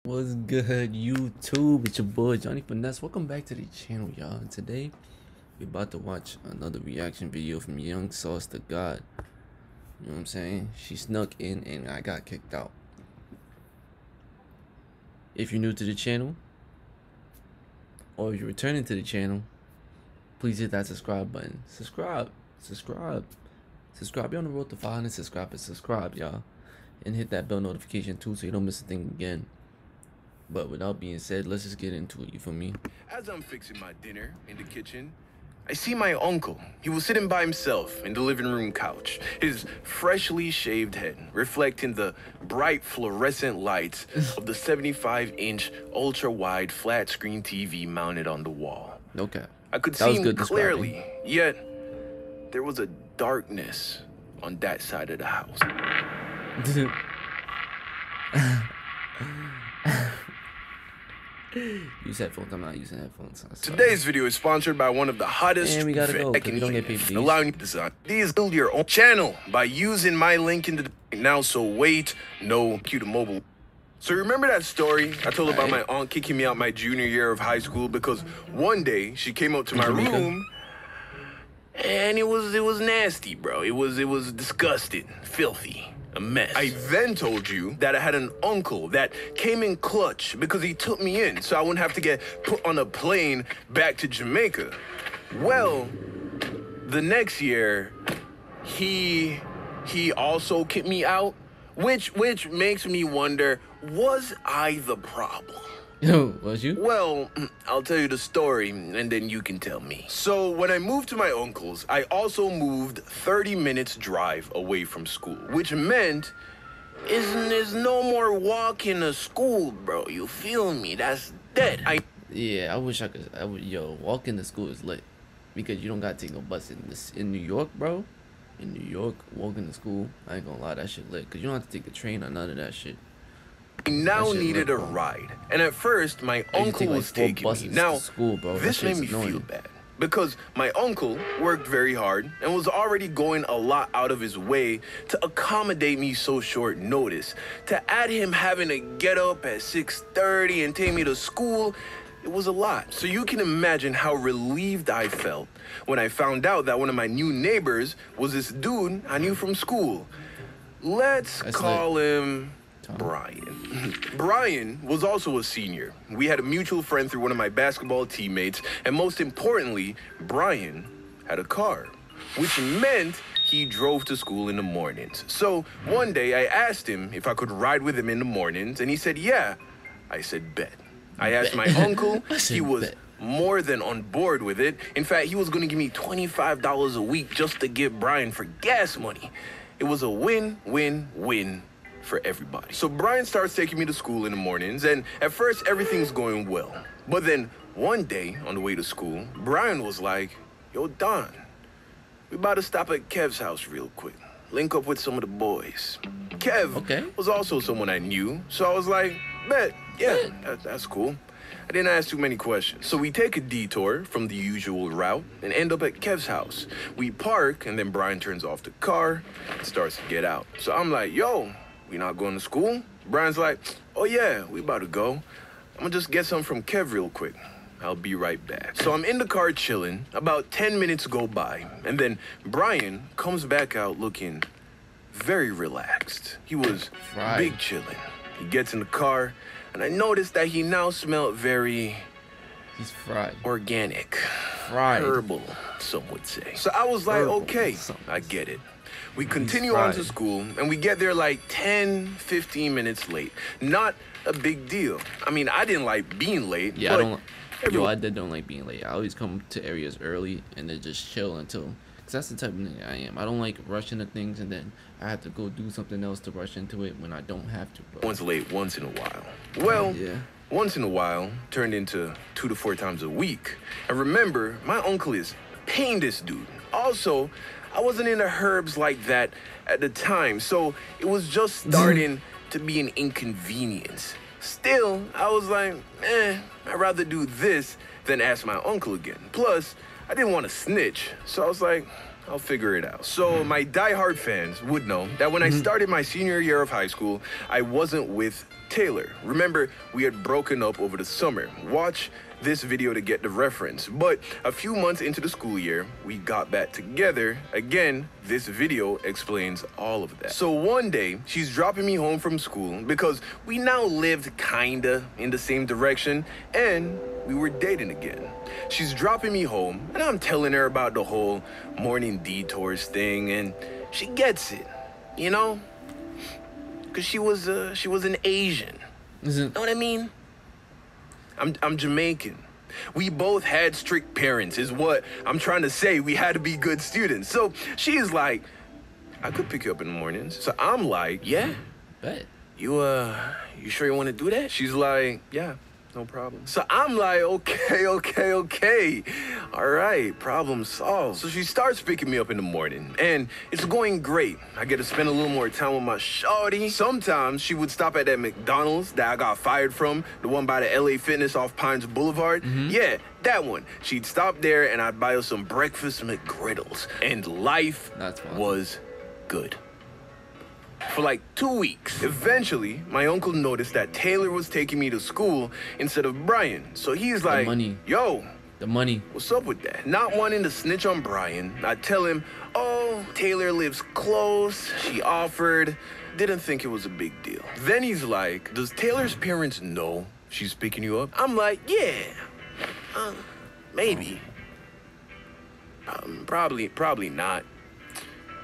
What's good, YouTube? It's your boy Johnny Finesse. Welcome back to the channel, y'all. And today we're about to watch another reaction video from Young Sauce to God. You know what I'm saying? She snuck in and I got kicked out. If you're new to the channel, or if you're returning to the channel, please hit that subscribe button. Subscribe. You're on the road to 500 subscribers. Subscribe, y'all. And hit that bell notification too so you don't miss a thing again. But without being said, let's just get into it, you feel me? As I'm fixing my dinner in the kitchen, I see my uncle. He was sitting by himself in the living room couch, his freshly shaved head reflecting the bright fluorescent lights of the 75-inch ultra-wide flat-screen TV mounted on the wall. Okay. I could see him clearly, yet there was a darkness on that side of the house. Use headphones. I'm not using headphones. Today's video is sponsored by one of the hottest and we gotta go, we don't get paid for these. Allowing you to design these build your own channel by using my link in the now. So wait, no, cue to mobile. So remember that story I told about my aunt kicking me out my junior year of high school because one day she came up to my room and it was nasty, bro. It was disgusting, filthy. A mess. I then told you that I had an uncle that came in clutch because he took me in so I wouldn't have to get put on a plane back to Jamaica. Well, the next year, he also kicked me out, which makes me wonder, was I the problem? Was you? Well, I'll tell you the story, and then you can tell me. So, when I moved to my uncle's, I also moved 30 minutes drive away from school, which meant there's no more walking to school, bro. You feel me? That's dead. Yeah, I wish I could. Yo, walking to school is lit because you don't gotta take no bus in New York, bro. In New York, walking to school, I ain't gonna lie, that shit lit because you don't have to take a train or none of that shit. I now needed a ride, and at first my uncle was taking me. Now, this made me feel bad because my uncle worked very hard and was already going a lot out of his way to accommodate me so short notice. To add him having to get up at 6:30 and take me to school, it was a lot. So you can imagine how relieved I felt when I found out that one of my new neighbors was this dude I knew from school. Let's call him Brian. Brian was also a senior. We had a mutual friend through one of my basketball teammates, and most importantly, Brian had a car, which meant he drove to school in the mornings. So one day I asked him if I could ride with him in the mornings, and he said, yeah. I said, bet. I asked my uncle, he was more than on board with it. In fact, he was going to give me $25 a week just to give Brian for gas money. It was a win-win-win for everybody. So Brian starts taking me to school in the mornings, and at first everything's going well. But then one day on the way to school, Brian was like, yo, Don, we about to stop at Kev's house real quick. Link up with some of the boys. Kev was also someone I knew, so I was like, bet, yeah, that's cool. I didn't ask too many questions. So we take a detour from the usual route and end up at Kev's house. We park, and then Brian turns off the car and starts to get out. So I'm like, yo, we not going to school? Brian's like, oh yeah, we about to go. I'm gonna just get some from Kev real quick. I'll be right back. So I'm in the car chilling. About 10 minutes go by, and then Brian comes back out looking very relaxed. He was big chilling. He gets in the car, and I noticed that he now smelled very... He's fried. Organic. Fried. Herbal, some would say. So I was like, okay, I get it. We continue on to school, and we get there like 10, 15 minutes late. Not a big deal. I mean, I didn't like being late. Yeah, I don't like being late. I always come to areas early and then just chill until... Because that's the type of nigga I am. I don't like rushing to things and then I have to go do something else to rush into it when I don't have to, bro. One's late once in a while. Well, once in a while turned into 2 to 4 times a week. And remember, my uncle is paying this dude. Also, I wasn't into herbs like that at the time, so it was just starting to be an inconvenience. Still, I was like, I'd rather do this than ask my uncle again. Plus, I didn't want to snitch, so I was like, I'll figure it out. So my diehard fans would know that when I started my senior year of high school, I wasn't with Taylor. Remember, we had broken up over the summer. Watch this video to get the reference. But a few months into the school year, we got back together. Again, this video explains all of that. So one day, she's dropping me home from school because we now lived kinda in the same direction and we were dating again. She's dropping me home and I'm telling her about the whole morning detours thing and she gets it, you know? Cause she was an Asian. Know what I mean? I'm Jamaican. We both had strict parents, is what I'm trying to say. We had to be good students. So she's like, I could pick you up in the mornings. So I'm like, yeah. Bet. You sure you want to do that? She's like, yeah, no problem. So I'm like, okay. All right, problem solved. So she starts picking me up in the morning, and it's going great. I get to spend a little more time with my shawty. Sometimes she would stop at that McDonald's that I got fired from, the one by the LA Fitness off Pines Boulevard. Yeah, that one. She'd stop there, and I'd buy her some breakfast McGriddles, and life was good. For like 2 weeks. Eventually, my uncle noticed that Taylor was taking me to school instead of Brian. So he's like, yo, the money. What's up with that? Not wanting to snitch on Brian, I tell him, oh, Taylor lives close. She offered. Didn't think it was a big deal. Then he's like, does Taylor's parents know she's picking you up? I'm like, yeah, maybe. Probably not.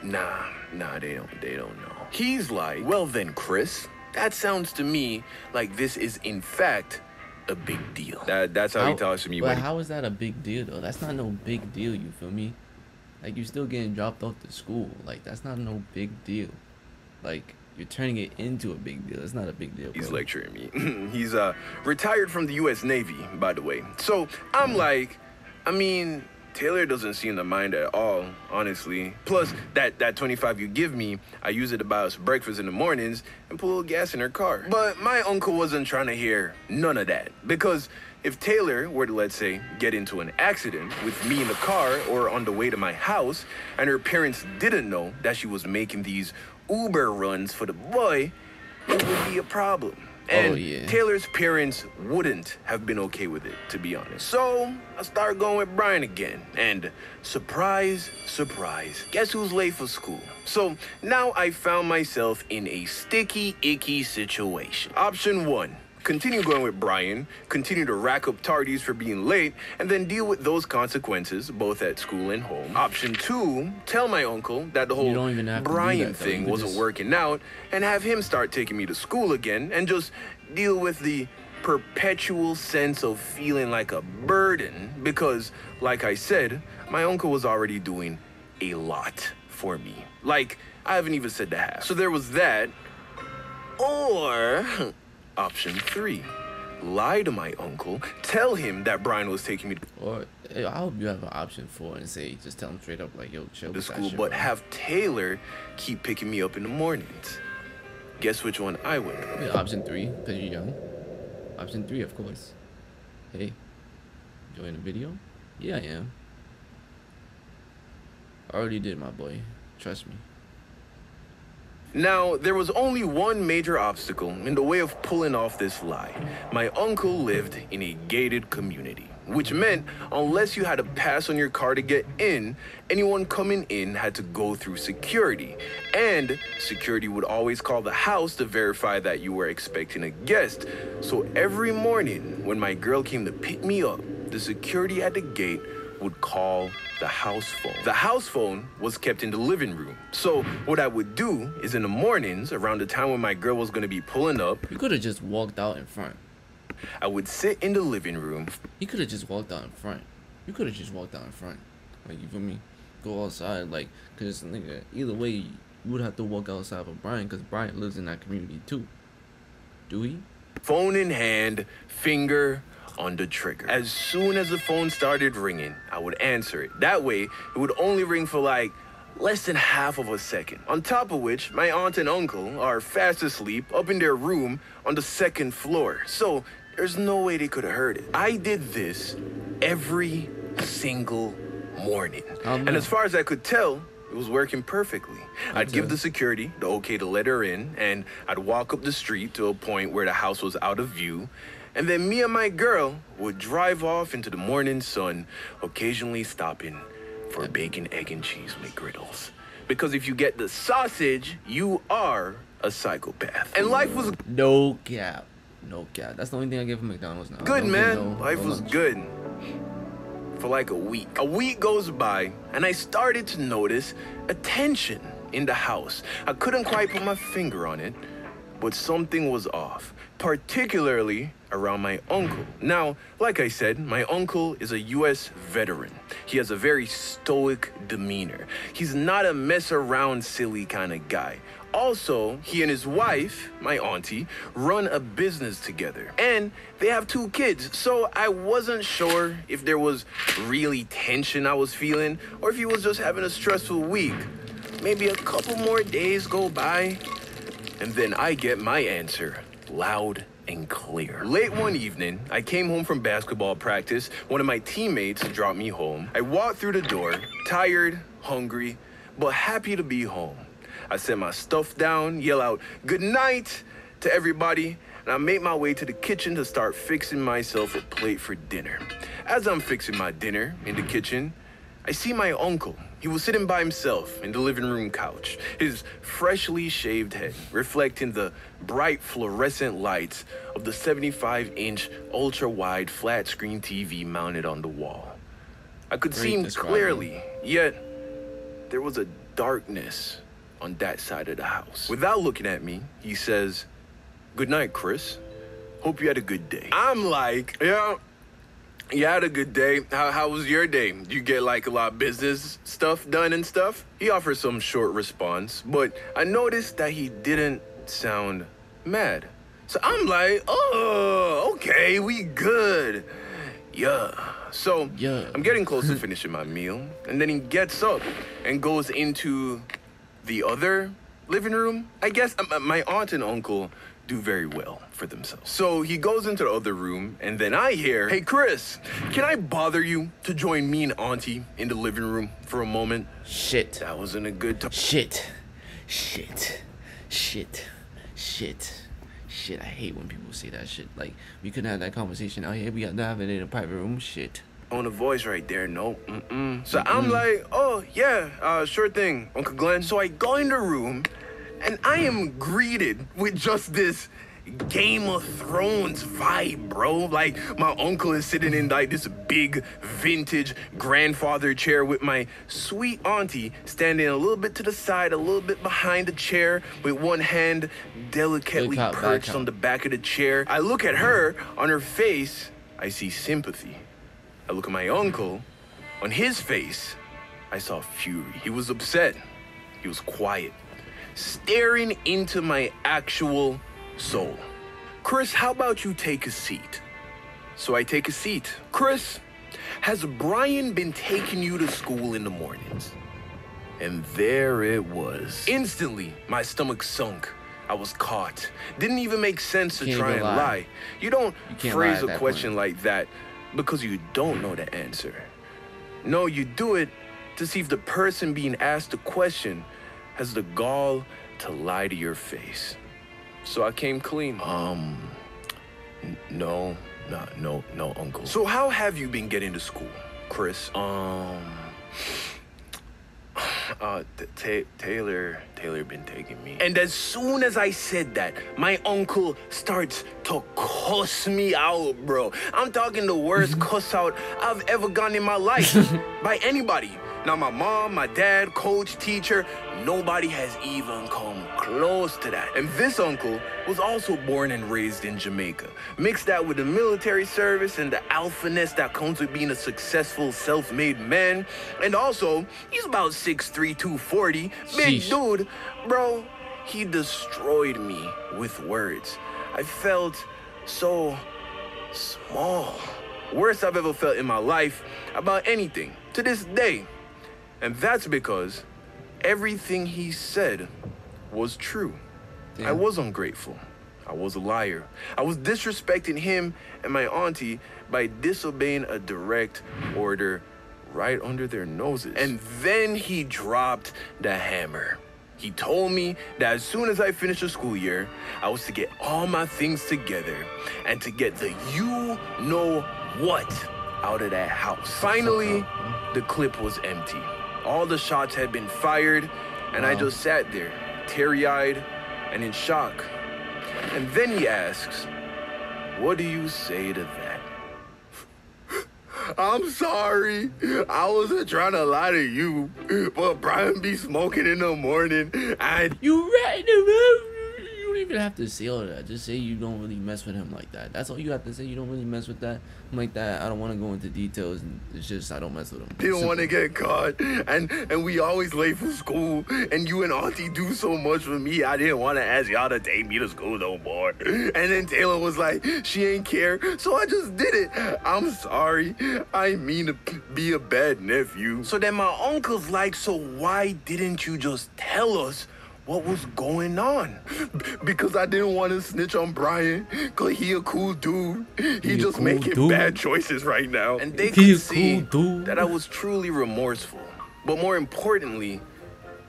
Nah, they don't know. He's like, well then, Chris, that sounds to me like this is in fact a big deal. That's how he talks to me. But how is that a big deal though? That's not no big deal, you feel me? Like, you still getting dropped off to school. Like, that's not no big deal. Like, you're turning it into a big deal. It's not a big deal, bro. He's lecturing me. He's retired from the U.S. Navy, by the way. So I'm like, I mean, Taylor doesn't seem to mind at all, honestly. Plus, that 25 you give me, I use it to buy us breakfast in the mornings and put a little gas in her car. But my uncle wasn't trying to hear none of that. Because if Taylor were to, let's say, get into an accident with me in the car or on the way to my house, and her parents didn't know that she was making these Uber runs for the boy, it would be a problem. And Taylor's parents wouldn't have been okay with it, to be honest. So I started going with Brian again. And surprise, surprise, guess who's late for school? So now I found myself in a sticky, icky situation. Option 1. Continue going with Brian, continue to rack up tardies for being late, and then deal with those consequences, both at school and home. Option 2, tell my uncle that the whole Brian thing wasn't working out, and have him start taking me to school again, and just deal with the perpetual sense of feeling like a burden, because, like I said, my uncle was already doing a lot for me. Like, I haven't even said the half. So there was that, or Option 3, lie to my uncle, tell him that Brian was taking me to... Or I hope you have an option 4 and say, just tell him straight up, like, yo, chill to school, but have Taylor keep picking me up in the mornings. Guess which one I went with? Yeah, option 3, because you're young. Option 3, of course. Hey, enjoying the video? Yeah, I am. I already did, my boy. Trust me. Now, there was only one major obstacle in the way of pulling off this lie. My uncle lived in a gated community, which meant unless you had a pass on your car to get in, anyone coming in had to go through security. And security would always call the house to verify that you were expecting a guest. So every morning when my girl came to pick me up, the security at the gate would call the house phone. The house phone was kept in the living room. So what I would do is in the mornings, around the time when my girl was gonna be pulling up, you could have just walked out in front. I would sit in the living room. You could have just walked out in front. You could have just walked out in front. Like, you feel me? Go outside, like, cause nigga, either way, you would have to walk outside for Brian, cause Brian lives in that community too. Do he? Phone in hand, finger on the trigger. As soon as the phone started ringing, I would answer it. That way, it would only ring for like less than half of a second. On top of which, my aunt and uncle are fast asleep up in their room on the 2nd floor. So there's no way they could have heard it. I did this every single morning. And as far as I could tell, It was working perfectly. I'd give the security the okay to let her in, and I'd walk up the street to a point where the house was out of view, and then me and my girl would drive off into the morning sun, occasionally stopping for bacon, egg, and cheese McGriddles. Because if you get the sausage, you are a psychopath. And life was... No cap. No cap. That's the only thing I get from McDonald's now. Good, man. Life was good. For like a week. A week goes by, and I started to notice a tension in the house. I couldn't quite put my finger on it, but something was off, particularly around my uncle. Now, like I said, my uncle is a U.S. veteran. He has a very stoic demeanor. He's not a mess around silly kind of guy. Also, he and his wife, my auntie, run a business together. And they have 2 kids, so I wasn't sure if there was really tension I was feeling or if he was just having a stressful week. Maybe a couple more days go by, and then I get my answer, loud and clear. Late one evening, I came home from basketball practice. One of my teammates dropped me home. I walked through the door, tired, hungry, but happy to be home. I set my stuff down, yell out, "Good night" to everybody, and I made my way to the kitchen to start fixing myself a plate for dinner. As I'm fixing my dinner in the kitchen, I see my uncle. He was sitting by himself in the living room couch, his freshly shaved head reflecting the bright fluorescent lights of the 75-inch ultra-wide flat-screen TV mounted on the wall. I could see him clearly, yet there was a darkness on that side of the house. Without looking at me, he says, "Good night, Chris. Hope you had a good day." I'm like, "Yeah, you had a good day. How was your day? Did you get like a lot of business stuff done and stuff?" He offers some short response, but I noticed that he didn't sound mad. So I'm like, "Oh, okay, we good. Yeah." So I'm getting close to finishing my meal, and then he gets up and goes into the other living room. I guess my aunt and uncle do very well for themselves. So he goes into the other room, and then I hear, "Hey, Chris, can I bother you to join me and Auntie in the living room for a moment?" Shit. That wasn't a good time. Shit. I hate when people say that shit. Like, we couldn't have that conversation out here. We got to have it in a private room. Shit. On the voice right there, no. So I'm like, "Oh, yeah, sure thing, Uncle Glenn." So I go in the room, and I am greeted with just this Game of Thrones vibe, bro. Like, my uncle is sitting in like this big vintage grandfather chair with my sweet auntie standing a little bit to the side, a little bit behind the chair, with one hand delicately perched on the back of the chair. I look at her. On her face, I see sympathy. I look at my uncle. On his face, I saw fury. He was upset. He was quiet, staring into my actual soul. "Chris, how about you take a seat?" So I take a seat. "Chris, has Brian been taking you to school in the mornings?" And there it was. Instantly, my stomach sunk. I was caught. Didn't even make sense to try and lie. You don't phrase a question like that because you don't know the answer. No, you do it to see if the person being asked the question has the gall to lie to your face. So I came clean. No, Uncle. So how have you been getting to school, Chris? Taylor been taking me. And as soon as I said that, my uncle starts to cuss me out, bro. I'm talking the worst cuss out I've ever gotten in my life by anybody. Now, my mom, my dad, coach, teacher, nobody has even come close to that. And this uncle was also born and raised in Jamaica. Mix that with the military service and the alphaness that comes with being a successful, self-made man. And also, he's about 6'3", 240. Big dude. Bro, he destroyed me with words. I felt so small. Worst I've ever felt in my life about anything to this day. And that's because everything he said was true. Damn. I was ungrateful. I was a liar. I was disrespecting him and my auntie by disobeying a direct order right under their noses. And then he dropped the hammer. He told me that as soon as I finished the school year, I was to get all my things together and to get the you-know-what out of that house. Finally, the clip was empty. All the shots had been fired, and I just sat there, teary-eyed and in shock. And then he asks, "What do you say to that?" "I'm sorry. I wasn't trying to lie to you, but Brian be smoking in the morning and..." You right, you don't even have to say all that. Just say you don't really mess with him like that. That's all you have to say. You don't really mess with that like that. I don't want to go into details. And it's just I don't mess with him. Didn't want to get caught, and we always late for school. And you and Auntie do so much for me. I didn't want to ask y'all to take me to school no more. And then Taylor was like, she ain't care, so I just did it. I'm sorry. I mean to be a bad nephew. So then my uncle's like, "So why didn't you just tell us what was going on?" "Because I didn't want to snitch on Brian, because he a cool dude. He just cool making dude. Bad choices right now." And they could see that I was truly remorseful. But more importantly,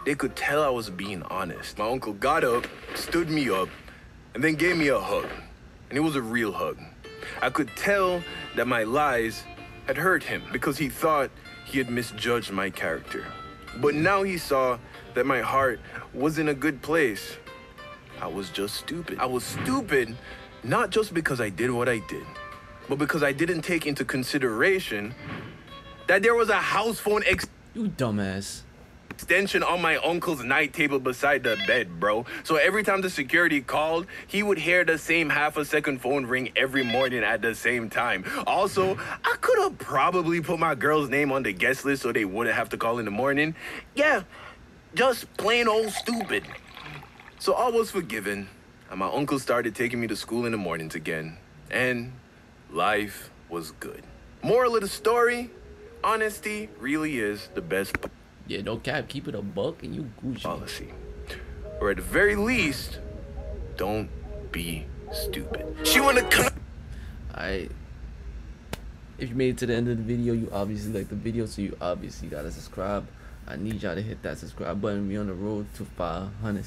they could tell I was being honest. My uncle got up, stood me up, and then gave me a hug. And it was a real hug. I could tell that my lies had hurt him because he thought he had misjudged my character. But now he saw that my heart was in a good place. I was just stupid. I was stupid not just because I did what I did, but because I didn't take into consideration that there was a house phone you dumbass extension on my uncle's night table beside the bed, bro. So every time the security called, he would hear the same half-a-second phone ring every morning at the same time. Also, I could have probably put my girl's name on the guest list so they wouldn't have to call in the morning. Yeah, just plain old stupid. So all was forgiven, and my uncle started taking me to school in the mornings again. And life was good. Moral of the story, honesty really is the best yeah, no cap, keep it a buck and you Gucci. Policy. Or at the very least, don't be stupid. She wanna come. Alright. If you made it to the end of the video, you obviously like the video, so you obviously gotta subscribe. I need y'all to hit that subscribe button. We on the road to 500